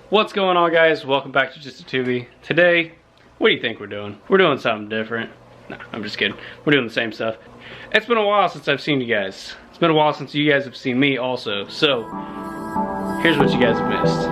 What's going on, guys? Welcome back to Just a Tubie. Today, what do you think we're doing? We're doing something different. No, I'm just kidding. We're doing the same stuff. It's been a while since I've seen you guys. It's been a while since you guys have seen me also. So, here's what you guys have missed.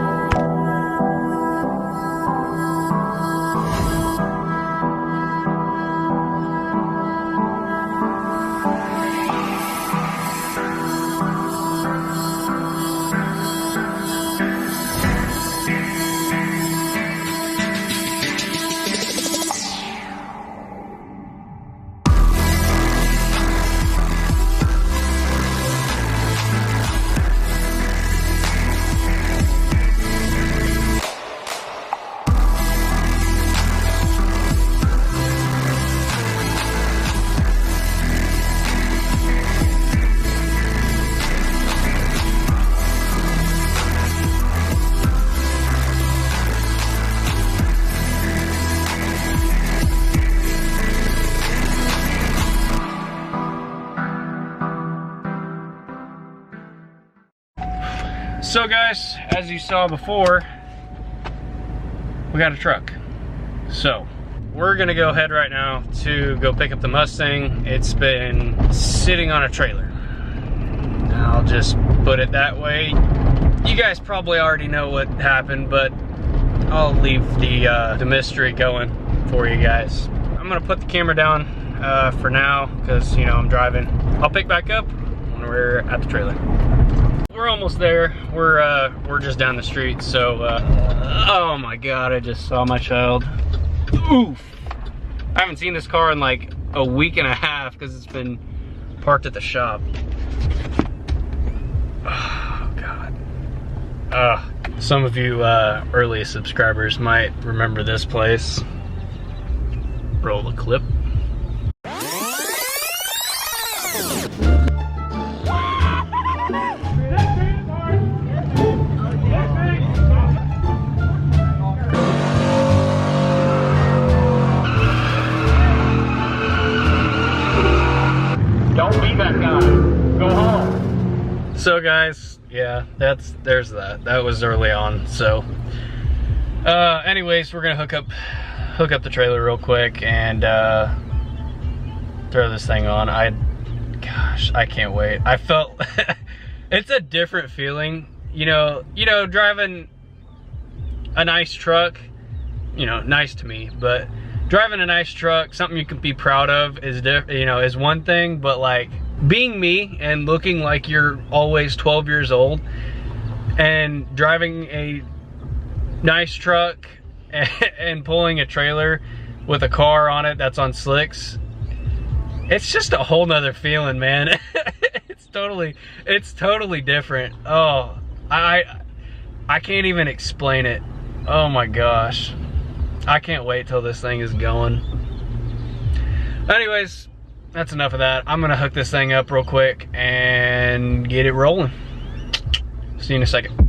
So guys, as you saw before, we got a truck. So we're gonna go ahead right now to go pick up the Mustang. It's been sitting on a trailer. I'll just put it that way. You guys probably already know what happened, but I'll leave the mystery going for you guys. I'm gonna put the camera down for now because, you know, I'm driving. I'll pick back up when we're at the trailer. We're almost there. We're just down the street. So, oh my God, I just saw my child. Oof. I haven't seen this car in like a week and a half because it's been parked at the shop. Oh God. Some of you early subscribers might remember this place. Roll the clip. So guys, yeah, there's that. That was early on. So anyways, we're gonna hook up the trailer real quick and throw this thing on. Gosh, I can't wait. I felt it's a different feeling, you know, driving a nice truck, you know, nice to me, but driving a nice truck, something you can be proud of is one thing, but like being me and looking like you're always 12 years old and driving a nice truck and pulling a trailer with a car on it that's on slicks, it's just a whole nother feeling, man. It's totally different. Oh, I can't even explain it. Oh my gosh. I can't wait till this thing is going. Anyways, that's enough of that. I'm gonna hook this thing up real quick and get it rolling. See you in a second.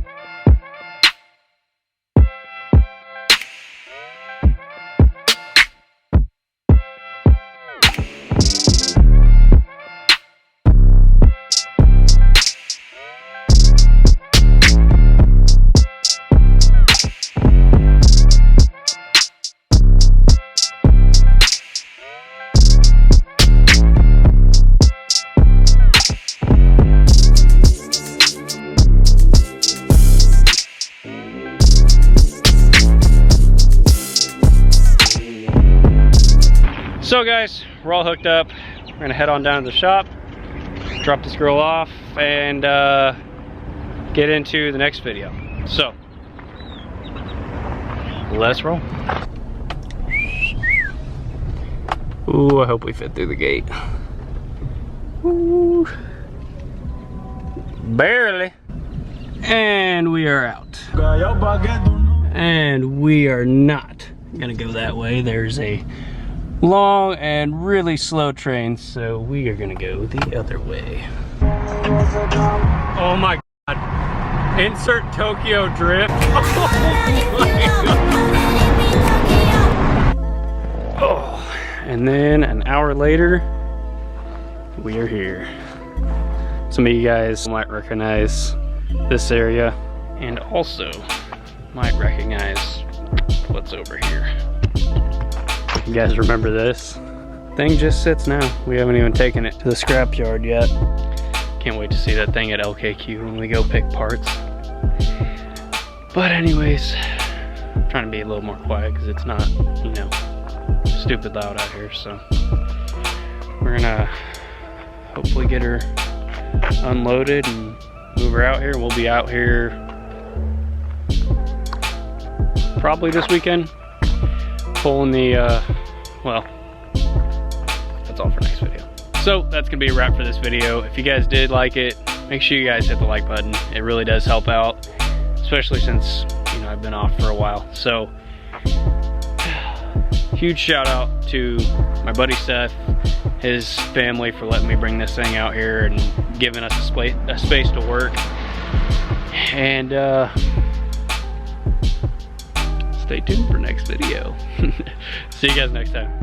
So guys, we're all hooked up. We're gonna head on down to the shop, drop this girl off, and get into the next video. So, let's roll. Ooh, I hope we fit through the gate. Ooh. Barely. And we are out. And we are not gonna go that way. There's a long and really slow train, so we are gonna go the other way. Oh my God. Insert Tokyo Drift. Oh, and then an hour later, we are here. Some of you guys might recognize this area, and also might recognize what's over here. You guys remember this? Thing just sits now. We haven't even taken it to the scrapyard yet. Can't wait to see that thing at LKQ when we go pick parts. But anyways, I'm trying to be a little more quiet because it's not, you know, stupid loud out here. So we're gonna hopefully get her unloaded and move her out here. We'll be out here probably this weekend, pulling the, well, that's all for next video. So that's gonna be a wrap for this video. If you guys did like it, make sure you guys hit the like button. It really does help out, especially since, you know, I've been off for a while. So huge shout out to my buddy Seth, his family, for letting me bring this thing out here and giving us a space to work. And stay tuned for next video. See you guys next time.